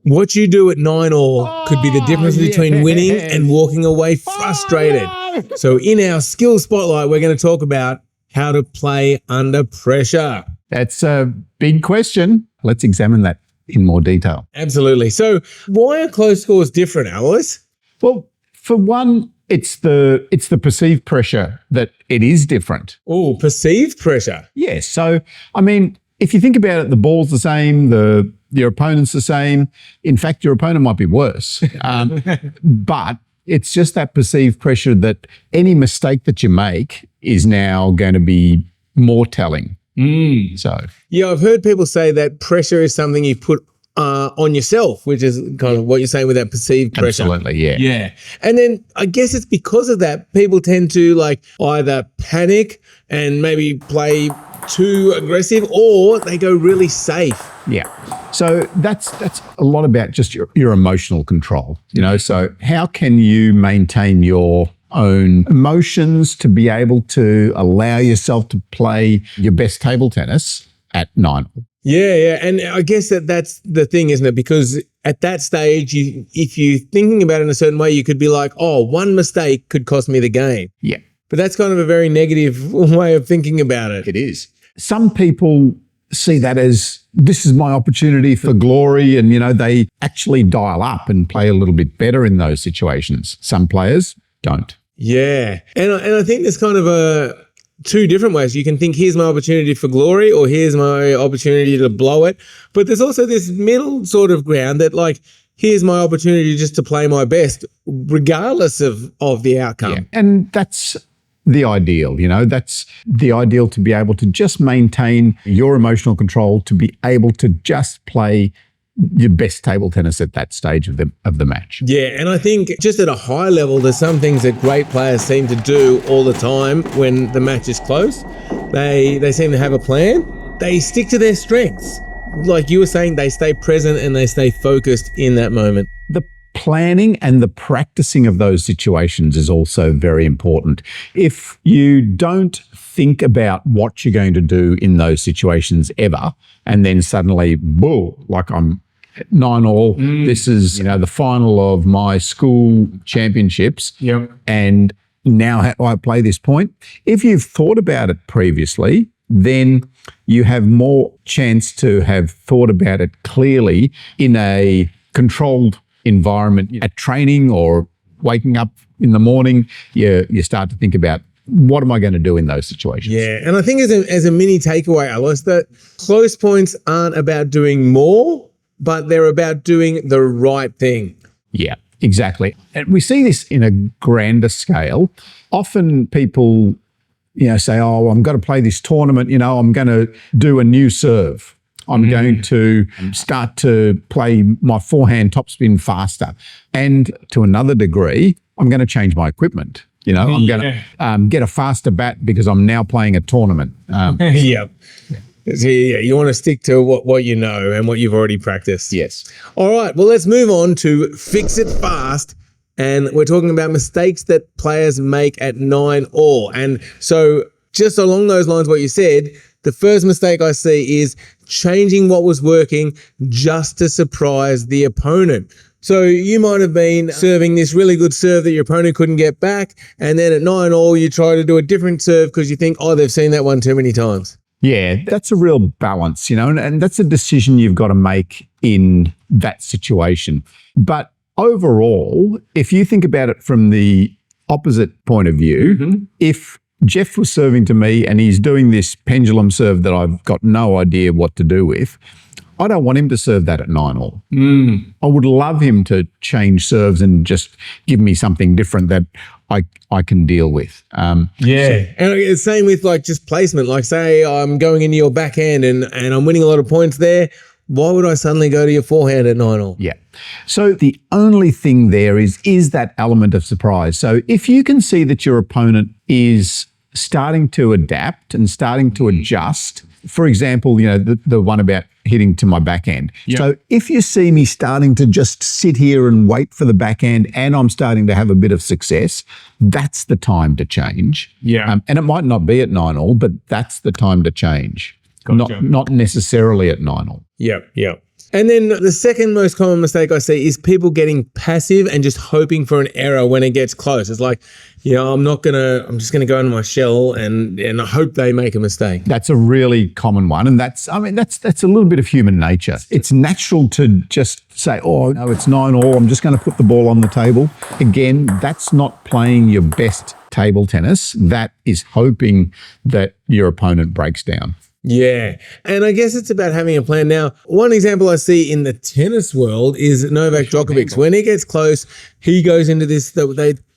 What you do at 9-all could be the difference between winning and walking away frustrated. So in our skill spotlight, we're going to talk about how to play under pressure. That's a big question. Let's examine that in more detail. Absolutely. So why are close scores different, Alois? Well, for one, it's the perceived pressure that it is different. Oh, perceived pressure. Yes. So, I mean, if you think about it, the ball's the same, your opponent's the same. In fact, your opponent might be worse. But it's just that perceived pressure that any mistake that you make is now going to be more telling. So, yeah, I've heard people say that pressure is something you put on yourself, which is kind of what you're saying with that perceived pressure. Absolutely, yeah. Yeah. And then I guess it's because of that, people tend to like either panic and maybe play too aggressive, or they go really safe. Yeah. So that's a lot about just your emotional control, you know. So how can you maintain your own emotions to be able to allow yourself to play your best table tennis at 9-all? Yeah. And I guess that's the thing, isn't it? Because at that stage, if you're thinking about it in a certain way, you could be like, oh, one mistake could cost me the game. Yeah. But that's kind of a very negative way of thinking about it. It is. Some people see that as this is my opportunity for glory, and, you know, they actually dial up and play a little bit better in those situations. Some players don't. Yeah. And I think there's kind of two different ways. You can think, here's my opportunity for glory, or here's my opportunity to blow it. But there's also this middle sort of ground that, like, here's my opportunity just to play my best regardless of the outcome. Yeah. And that's the ideal, you know, that's the ideal, to be able to just maintain your emotional control, to be able to just play your best table tennis at that stage of the match. Yeah, and I think just at a high level, there's some things that great players seem to do all the time when the match is close. They seem to have a plan. They stick to their strengths. Like you were saying, they stay present and they stay focused in that moment. The planning and the practicing of those situations is also very important. If you don't think about what you're going to do in those situations ever, and then suddenly, boo, like I'm at 9-all, this is, you know, the final of my school championships, and now how do I play this point? If you've thought about it previously, then you have more chance to have thought about it clearly in a controlled environment at training or waking up in the morning. You start to think about, what am I going to do in those situations? Yeah, and I think as a mini takeaway, Alois, that close points aren't about doing more, but they're about doing the right thing. Yeah, exactly. And we see this in a grander scale. Often people, you know, say, oh, I'm going to play this tournament, you know, I'm going to do a new serve. I'm going to start to play my forehand topspin faster. And to another degree, I'm going to change my equipment. You know, I'm going to get a faster bat because I'm now playing a tournament. Yeah. So, yeah, you want to stick to what you know and what you've already practiced. Yes. All right, well, let's move on to fix it fast. And we're talking about mistakes that players make at 9-all. And so just along those lines, what you said, the first mistake I see is changing what was working just to surprise the opponent. So you might have been serving this really good serve that your opponent couldn't get back, and then at 9-all you try to do a different serve because you think, oh, they've seen that one too many times. Yeah, that's a real balance, you know, and that's a decision you've got to make in that situation. But overall, if you think about it from the opposite point of view, if Jeff was serving to me and he's doing this pendulum serve that I've got no idea what to do with, I don't want him to serve that at 9-all. I would love him to change serves and just give me something different that I can deal with. And it's same with like just placement. Like say I'm going into your backhand and I'm winning a lot of points there. Why would I suddenly go to your forehand at 9-all? Yeah. So the only thing there is that element of surprise. So if you can see that your opponent is starting to adapt and starting to adjust, for example, you know, the one about hitting to my backhand. Yep. So if you see me starting to just sit here and wait for the backhand and I'm starting to have a bit of success, that's the time to change. Yeah. And it might not be at 9-all, but that's the time to change. Gotcha. Not necessarily at 9-all. Yeah. And then the second most common mistake I see is people getting passive and just hoping for an error when it gets close. It's like, I'm just gonna go into my shell and I hope they make a mistake. That's a really common one. And that's a little bit of human nature. It's natural to just say, oh, no, it's 9-all. I'm just going to put the ball on the table. Again, that's not playing your best table tennis. That is hoping that your opponent breaks down. Yeah. And I guess it's about having a plan. Now, one example I see in the tennis world is Novak Djokovic. When he gets close, he goes into this,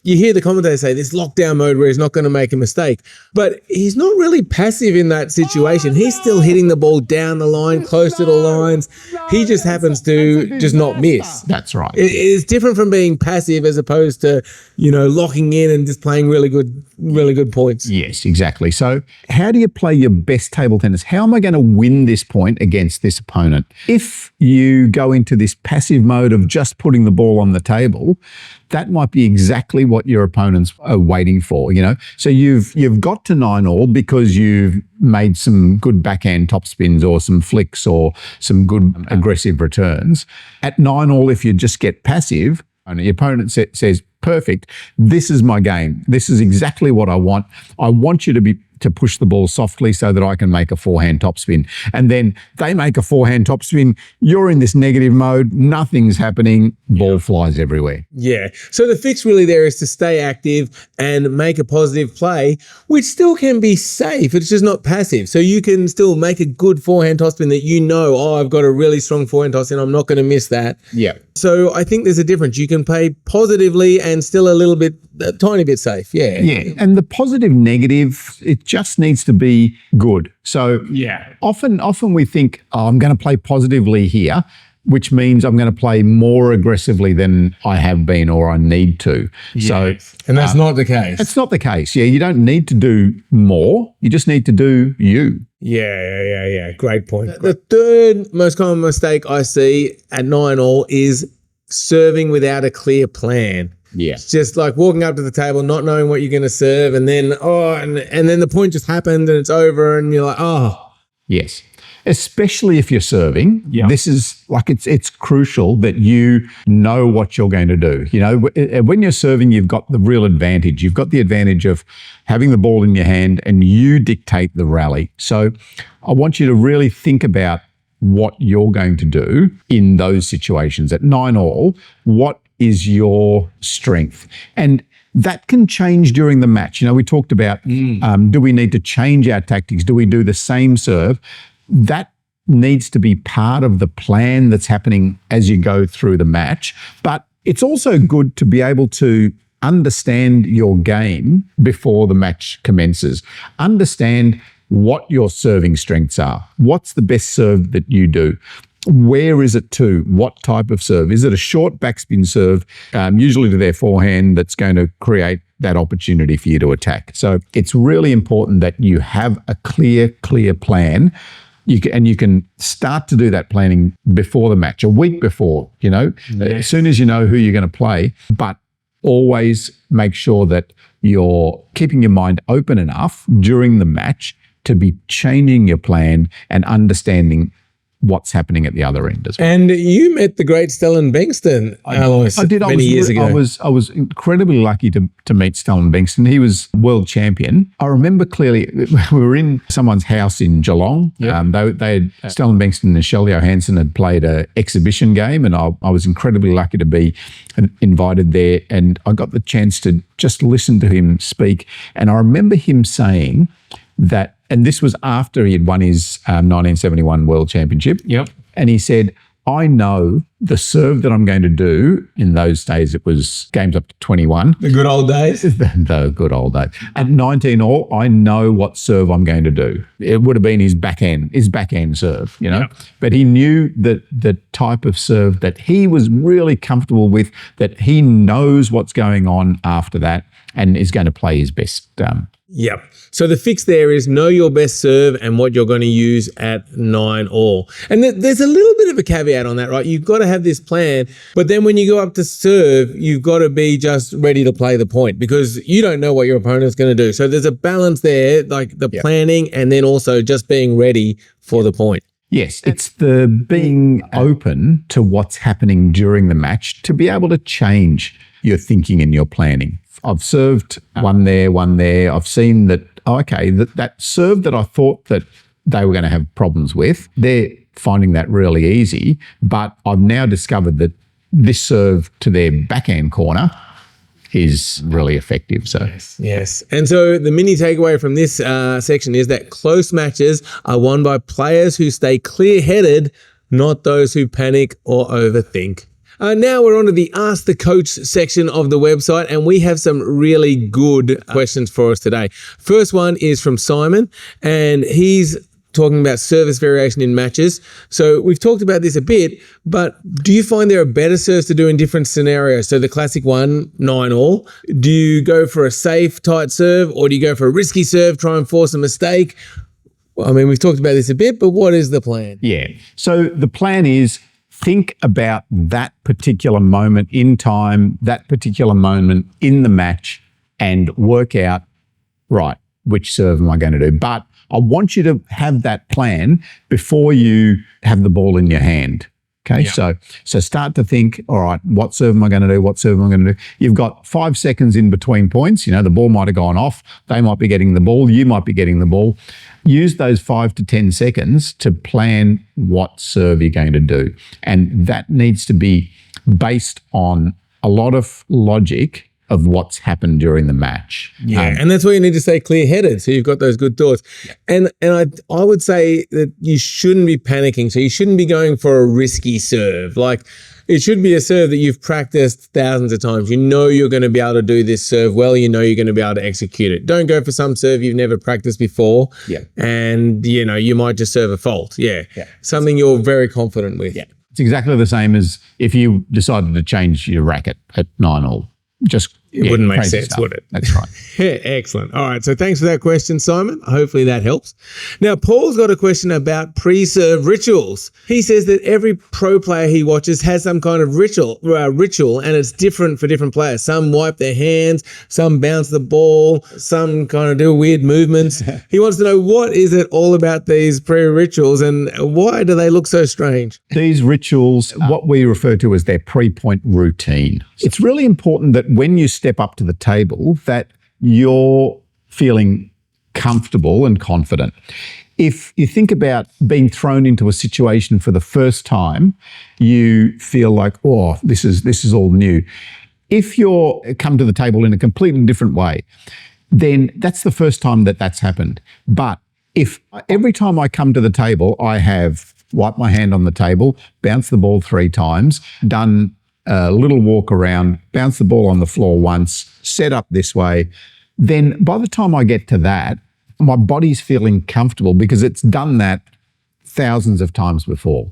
you hear the commentators say this lockdown mode where he's not going to make a mistake, but he's not really passive in that situation. He's still hitting the ball down the line, close to the lines. He just happens to just not miss. That's right. It's different from being passive as opposed to, locking in and just playing really good points. Yes, exactly. So how do you play your best table tennis? How am I going to win this point against this opponent? If you go into this passive mode of just putting the ball on the table, that might be exactly what your opponents are waiting for, So you've got to 9-all because you've made some good backhand topspins or some flicks or some good aggressive returns. At 9-all, if you just get passive, and the opponent says, perfect, this is my game. This is exactly what I want. I want you to push the ball softly so that I can make a forehand topspin. And then they make a forehand topspin. You're in this negative mode. Nothing's happening. Ball flies everywhere. Yeah. So the fix really there is to stay active and make a positive play, which still can be safe. It's just not passive. So you can still make a good forehand topspin that I've got a really strong forehand topspin. I'm not going to miss that. Yeah. So I think there's a difference. You can play positively and still a tiny bit safe. Yeah. Yeah. And the positive negative, it just needs to be good. So often we think, I'm going to play positively here, which means I'm going to play more aggressively than I have been or I need to. Yes. So, and that's not the case. It's not the case. Yeah, you don't need to do more. You just need to do you. Yeah. Great point. The third most common mistake I see at 9-all is serving without a clear plan. Yeah. It's just like walking up to the table, not knowing what you're going to serve, and then and then the point just happened and it's over, and you're like, oh. Yes. Especially if you're serving, this is like it's crucial that you know what you're going to do. When you're serving, you've got the real advantage. You've got the advantage of having the ball in your hand and you dictate the rally. So I want you to really think about what you're going to do in those situations. At 9-all, what is your strength? And that can change during the match. We talked about, do we need to change our tactics? Do we do the same serve? That needs to be part of the plan that's happening as you go through the match. But it's also good to be able to understand your game before the match commences. Understand what your serving strengths are. What's the best serve that you do? Where is it to? What type of serve? Is it a short backspin serve, usually to their forehand, that's going to create that opportunity for you to attack? So it's really important that you have a clear plan. You can start to do that planning before the match, a week before, as soon as you know who you're going to play, but always make sure that you're keeping your mind open enough during the match to be changing your plan and understanding what's happening at the other end as well. And you met the great Stellan Bengston, Alois, many years ago. I was incredibly lucky to meet Stellan Bengston. He was world champion. I remember clearly we were in someone's house in Geelong. Yep. They had Stellan Bengston and Shell Johansson had played an exhibition game, and I was incredibly lucky to be invited there. And I got the chance to just listen to him speak. And I remember him saying that, and this was after he had won his 1971 World Championship. Yep. And he said, I know the serve that I'm going to do. In those days, it was games up to 21. The good old days. The good old days. At 19-all, I know what serve I'm going to do. It would have been his backhand serve, Yep. But he knew that the type of serve that he was really comfortable with, that he knows what's going on after that and is going to play his best. Yep. So the fix there is know your best serve and what you're going to use at 9-all. And there's a little bit of a caveat on that, right? You've got to have this plan, but then when you go up to serve, you've got to be just ready to play the point because you don't know what your opponent's going to do. So there's a balance there, like the planning and then also just being ready for the point. Yes, it's the being open to what's happening during the match to be able to change your thinking and your planning. I've served one there. I've seen that, that serve that I thought that they were going to have problems with, they're finding that really easy. But I've now discovered that this serve to their backhand corner is really effective. So Yes. And so the mini takeaway from this section is that close matches are won by players who stay clear-headed, not those who panic or overthink. Now we're on to the Ask the Coach section of the website, and we have some really good questions for us today. First one is from Simon, and he's talking about service variation in matches. So we've talked about this a bit, but do you find there are better serves to do in different scenarios? So the classic one, 9-all. Do you go for a safe, tight serve, or do you go for a risky serve, try and force a mistake? Well, I mean, we've talked about this a bit, but what is the plan? Yeah. So the plan is think about that particular moment in time, that particular moment in the match, and work out, right, which serve am I going to do? But I want you to have that plan before you have the ball in your hand. Okay, so start to think, all right, what serve am I going to do? What serve am I going to do? You've got 5 seconds in between points. You know, the ball might have gone off. They might be getting the ball. You might be getting the ball. Use those 5 to 10 seconds to plan what serve you're going to do. And that needs to be based on a lot of logic of what's happened during the match. Yeah, and that's why you need to stay clear-headed, so you've got those good thoughts. Yeah. And I would say that you shouldn't be panicking, so you shouldn't be going for a risky serve. Like, it should be a serve that you've practiced thousands of times. You know you're going to be able to do this serve well. You know you're going to be able to execute it. Don't go for some serve you've never practiced before, and you know you might just serve a fault. Something you're very confident with. Yeah, it's exactly the same as if you decided to change your racket at 9-all. It wouldn't make sense, would it? That's right. Excellent. All right. So thanks for that question, Simon. Hopefully that helps. Now, Paul's got a question about pre-serve rituals. He says that every pro player he watches has some kind of ritual, and it's different for different players. Some wipe their hands, some bounce the ball, some kind of do weird movements. He wants to know, what is it all about these pre-rituals and why do they look so strange? These rituals, what we refer to as their pre-point routine. It's really important that when you step up to the table that you're feeling comfortable and confident. If you think about being thrown into a situation for the first time, you feel like, oh, this is all new. If you're come to the table in a completely different way, then that's the first time that's happened. But if every time I come to the table, I have wiped my hand on the table, bounced the ball 3 times, done a little walk around, bounce the ball on the floor once, set up this way, then by the time I get to that, my body's feeling comfortable because it's done that thousands of times before.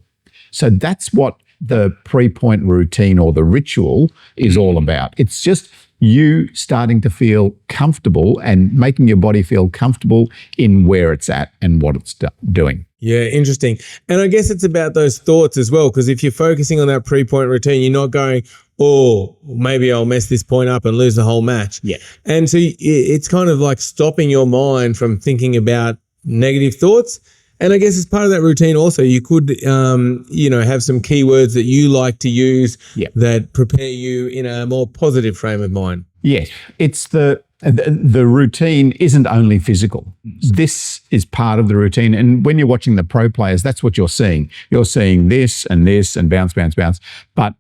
So that's what the pre-point routine or the ritual is all about. It's just you starting to feel comfortable and making your body feel comfortable in where it's at and what it's doing. Yeah, interesting. And I guess it's about those thoughts as well, because if you're focusing on that pre-point routine, you're not going, oh, maybe I'll mess this point up and lose the whole match. Yeah. And so it's kind of like stopping your mind from thinking about negative thoughts. And I guess as part of that routine also, you could, have some keywords that you like to use that prepare you in a more positive frame of mind. Yes, it's the routine isn't only physical. This is part of the routine. And when you're watching the pro players, that's what you're seeing. You're seeing this and bounce, bounce, bounce. But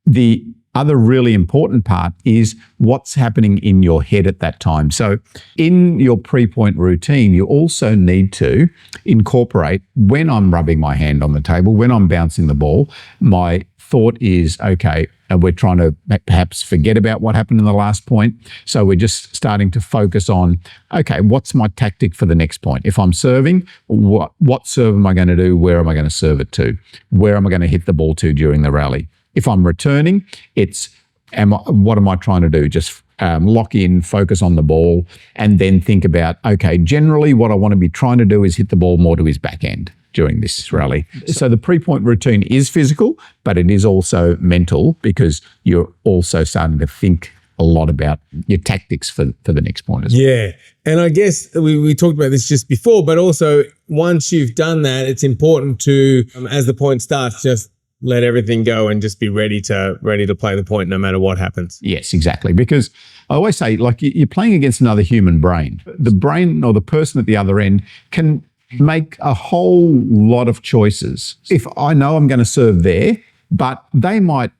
the other really important part is what's happening in your head at that time. So in your pre-point routine, you also need to incorporate, when I'm rubbing my hand on the table, when I'm bouncing the ball, my thought is, okay, and we're trying to perhaps forget about what happened in the last point. So we're just starting to focus on, okay, what's my tactic for the next point? If I'm serving, what serve am I going to do? Where am I going to serve it to? Where am I going to hit the ball to during the rally? If I'm returning, what am I trying to do? Just lock in, focus on the ball, and then think about, okay, generally what I want to be trying to do is hit the ball more to his backhand during this rally. So the pre-point routine is physical, but it is also mental because you're also starting to think a lot about your tactics for the next point as well. Yeah. And I guess we talked about this just before, but also once you've done that, it's important to, as the point starts, just let everything go and just be ready to play the point no matter what happens. Yes, exactly. Because I always say, like, you're playing against another human brain. The brain or the person at the other end can make a whole lot of choices. If I know I'm going to serve there, but they might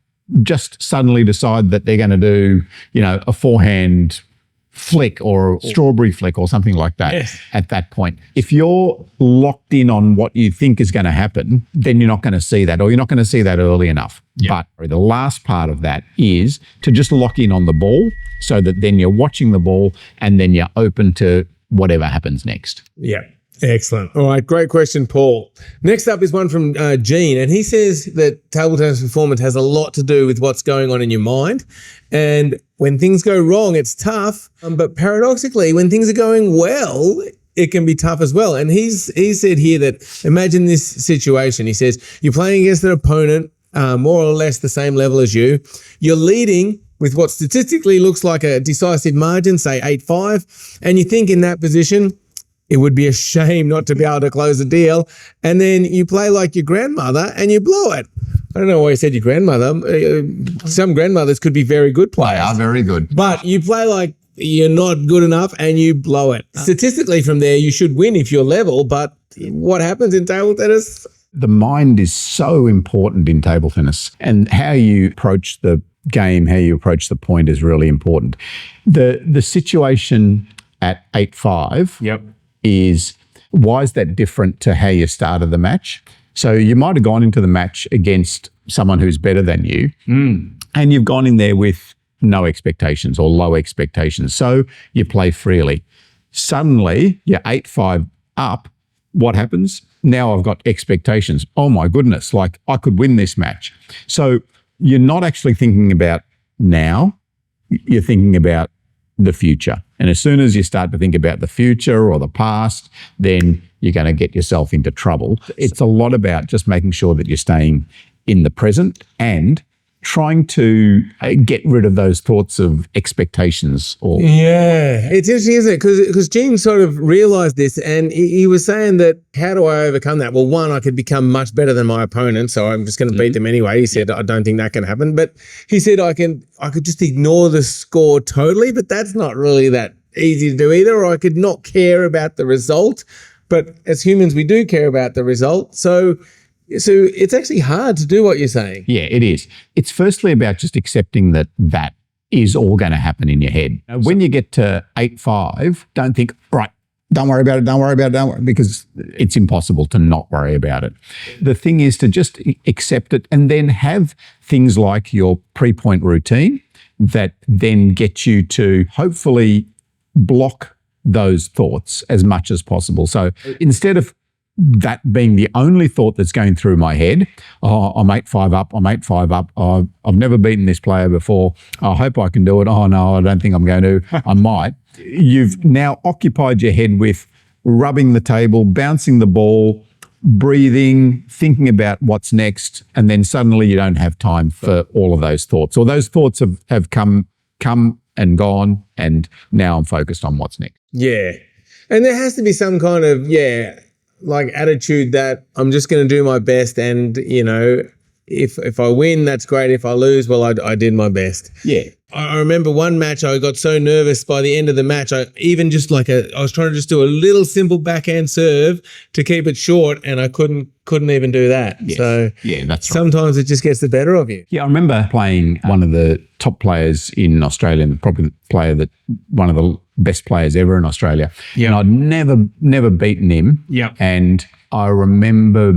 just suddenly decide that they're going to do, a forehand flick or strawberry flick or something like that at that point. If you're locked in on what you think is going to happen, then you're not going to see that, or you're not going to see that early enough. But the last part of that is to just lock in on the ball so that then you're watching the ball and then you're open to whatever happens next. Yeah. Excellent. All right. Great question, Paul. Next up is one from Gene, and he says that table tennis performance has a lot to do with what's going on in your mind. And when things go wrong, it's tough. But paradoxically, when things are going well, it can be tough as well. And he said here that imagine this situation. He says you're playing against an opponent more or less the same level as you. You're leading with what statistically looks like a decisive margin, say 8-5, and you think in that position, it would be a shame not to be able to close a deal. And then you play like your grandmother and you blow it. I don't know why you said your grandmother. Some grandmothers could be very good players. They are very good. But you play like you're not good enough and you blow it. Statistically from there, you should win if you're level. But what happens in table tennis? The mind is so important in table tennis, and how you approach the game, how you approach the point is really important. The situation at 8-5 is, why is that different to how you started the match? So you might have gone into the match against someone who's better than you, and you've gone in there with no expectations or low expectations. So you play freely. Suddenly you're 8-5 up. What happens? Now I've got expectations. Oh my goodness, like I could win this match. So you're not actually thinking about now, you're thinking about the future. And as soon as you start to think about the future or the past, then you're going to get yourself into trouble. It's a lot about just making sure that you're staying in the present and trying to get rid of those thoughts of expectations. Yeah, it's interesting, isn't it? Because Gene sort of realized this, and he was saying that, how do I overcome that? Well, one, I could become much better than my opponent, so I'm just going to beat them anyway. He said, I don't think that can happen. But he said I could just ignore the score totally, but that's not really that easy to do either. Or I could not care about the result. But as humans, we do care about the result. So it's actually hard to do what you're saying. Yeah, it is. It's firstly about just accepting that is all going to happen in your head. Now, when you get to 8-5, don't think, right, don't worry about it, because it's impossible to not worry about it. The thing is to just accept it and then have things like your pre-point routine that then get you to hopefully block those thoughts as much as possible. So instead of that being the only thought that's going through my head, oh, I'm 8-5 up, oh, I've never beaten this player before, I hope I can do it, oh no, I don't think I'm going to, I might. You've now occupied your head with rubbing the table, bouncing the ball, breathing, thinking about what's next, and then suddenly you don't have time for all of those thoughts. Or those thoughts have come and gone, and now I'm focused on what's next. Yeah. And there has to be some kind of, like attitude that I'm just going to do my best, and if I win, that's great. If I lose, well, I did my best. Yeah. I remember one match I got so nervous by the end of the match, I was trying to just do a little simple backhand serve to keep it short, and I couldn't even do that. Yes. So yeah, that's right. Sometimes it just gets the better of you. Yeah, I remember playing one of the top players in Australia, and probably one of the best players ever in Australia. Yeah. And I'd never beaten him. Yeah. And I remember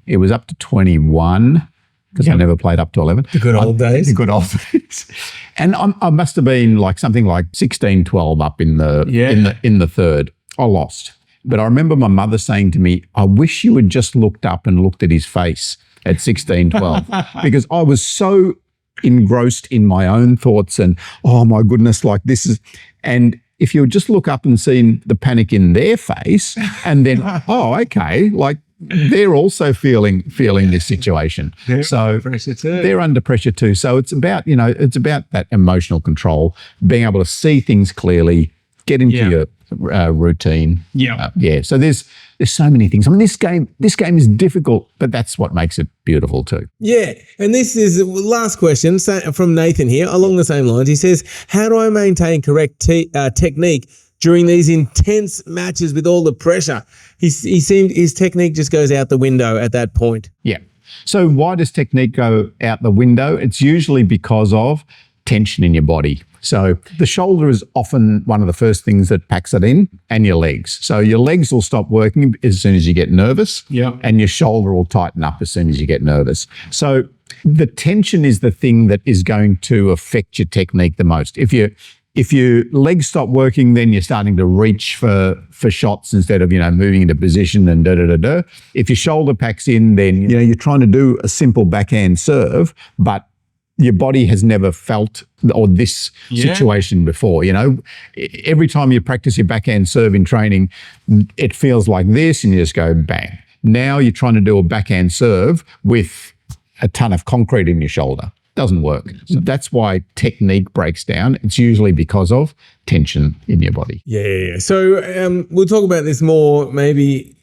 it was up to 21 because I never played up to 11. The good old days. The good old days. And I must have been like something like 16-12 up in the third. I lost. But I remember my mother saying to me, I wish you had just looked up and looked at his face at 16-12 because I was so engrossed in my own thoughts and, oh my goodness, like this is, and if you would just look up and seen the panic in their face and then, oh, okay, like they're also feeling this situation. So pressure too. they're under pressure too. So it's about, that emotional control, being able to see things clearly, get into your routine. So there's so many things. I mean, this game is difficult, but that's what makes it beautiful too. Yeah, and this is the last question from Nathan here, along the same lines. He says, how do I maintain correct technique during these intense matches with all the pressure? He seemed his technique just goes out the window at that point. Yeah. So why does technique go out the window? It's usually because of tension in your body. So the shoulder is often one of the first things that packs it in, and your legs. So your legs will stop working as soon as you get nervous, and your shoulder will tighten up as soon as you get nervous. So the tension is the thing that is going to affect your technique the most. If your legs stop working, then you're starting to reach for shots instead of, moving into position and da-da-da-da. If your shoulder packs in, then, you're trying to do a simple backhand serve, but your body has never felt this situation before. Every time you practice your backhand serve in training, it feels like this, and you just go bang. Now you're trying to do a backhand serve with a ton of concrete in your shoulder. Doesn't work. So that's why technique breaks down. It's usually because of tension in your body. Yeah. So we'll talk about this more maybe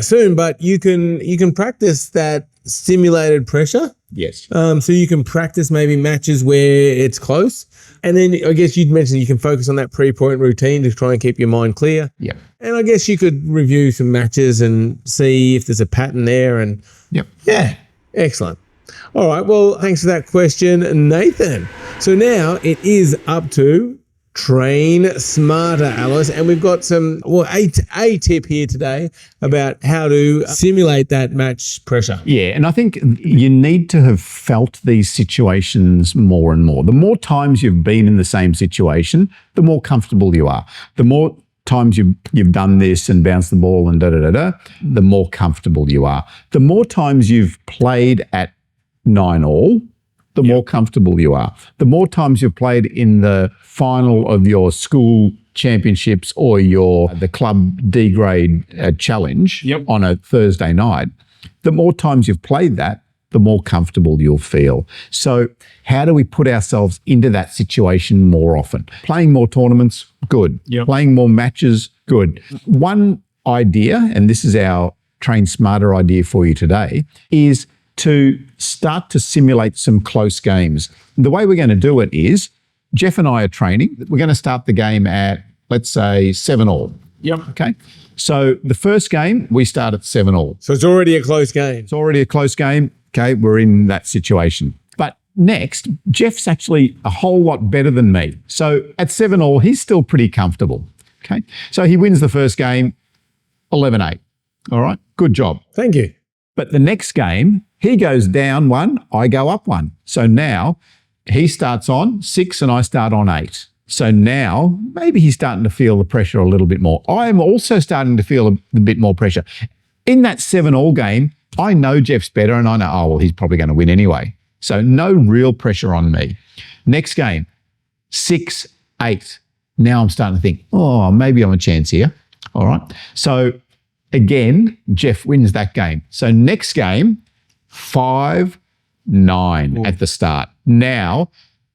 soon, but you can practice that simulated pressure. Yes. So you can practice maybe matches where it's close. And then I guess you'd mentioned you can focus on that pre-point routine to try and keep your mind clear. Yeah. And I guess you could review some matches and see if there's a pattern there. And yeah, excellent. All right. Well, thanks for that question, Nathan. So now it is up to train smarter, Alois, and we've got a tip here today about how to simulate that match pressure. Yeah, and I think you need to have felt these situations more and more. The more times you've been in the same situation, the more comfortable you are. The more times you've done this and bounced the ball and da-da-da-da, the more comfortable you are. The more times you've played at 9-all, the more comfortable you are. The more times you've played in the final of your school championships or the club D grade challenge on a Thursday night, the more times you've played that, the more comfortable you'll feel. So how do we put ourselves into that situation more often? Playing more tournaments, good. Playing more matches, good. One idea, and this is our Train Smarter idea for you today, is to start to simulate some close games. The way we're going to do it is, Jeff and I are training. We're going to start the game at, let's say, 7-all. Okay. So the first game, we start at 7-all. So it's already a close game. It's already a close game. Okay. We're in that situation. But next, Jeff's actually a whole lot better than me. So at 7-all, he's still pretty comfortable. Okay. So he wins the first game, 11-8. All right. Good job. Thank you. But the next game, he goes down 1, I go up 1. So now he starts on 6 and I start on 8. So now maybe he's starting to feel the pressure a little bit more. I'm also starting to feel a bit more pressure. In that 7-all game, I know Jeff's better and I know, he's probably going to win anyway. So no real pressure on me. Next game, 6-8. Now I'm starting to think, maybe I'm a chance here. All right. So again, Jeff wins that game. So next game, 5-9 at the start. Now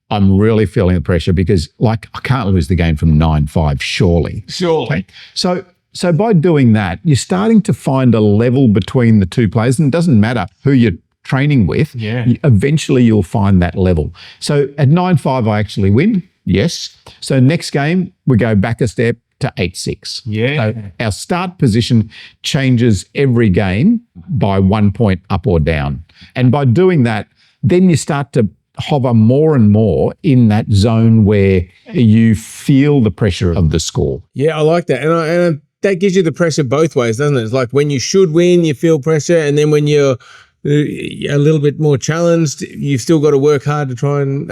I'm really feeling the pressure because, I can't lose the game from 9-5, surely. Okay? So by doing that, you're starting to find a level between the two players, and it doesn't matter who you're training with. Eventually you'll find that level. So at 9-5, I actually win. Yes. So next game, we go back a step to 8-6. So our start position changes every game by 1 point up or down. And by doing that, then you start to hover more and more in that zone where you feel the pressure of the score. Yeah, I like that. And that gives you the pressure both ways, doesn't it? It's like when you should win, you feel pressure. And then when you're a little bit more challenged, you've still got to work hard to try and,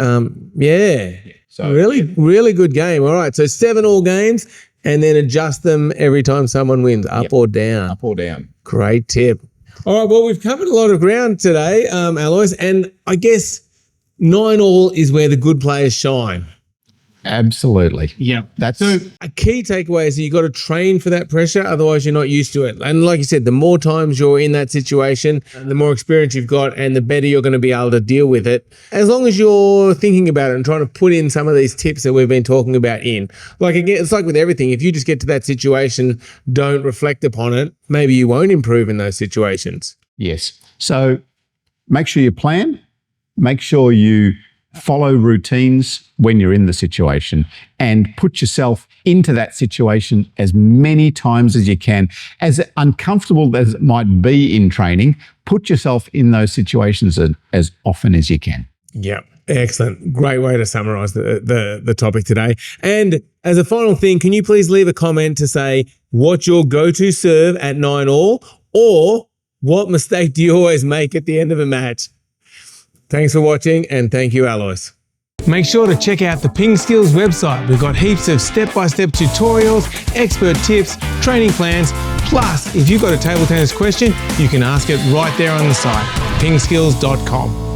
So really good game. All right. So 7-all games. And then adjust them every time someone wins, up or down. Up or down. Great tip. All right, well, we've covered a lot of ground today, Alois, and I guess 9-all is where the good players shine. Absolutely. Yeah. That's So a key takeaway is that you got to train for that pressure, otherwise you're not used to it. And like you said, the more times you're in that situation, the more experience you've got and the better you're going to be able to deal with it. As long as you're thinking about it and trying to put in some of these tips that we've been talking about in. Like again, it's like with everything. If you just get to that situation, don't reflect upon it, maybe you won't improve in those situations. yes. So make sure you plan, make sure you follow routines when you're in the situation, and put yourself into that situation as many times as you can. As uncomfortable as it might be in training, put yourself in those situations as often as you can. Yeah. Excellent. Great way to summarize the topic today. And as a final thing, can you please leave a comment to say what's your go-to serve at 9-all, or what mistake do you always make at the end of a match? Thanks for watching, and thank you, Alois. Make sure to check out the PingSkills website. We've got heaps of step-by-step tutorials, expert tips, training plans. Plus, if you've got a table tennis question, you can ask it right there on the site, pingskills.com.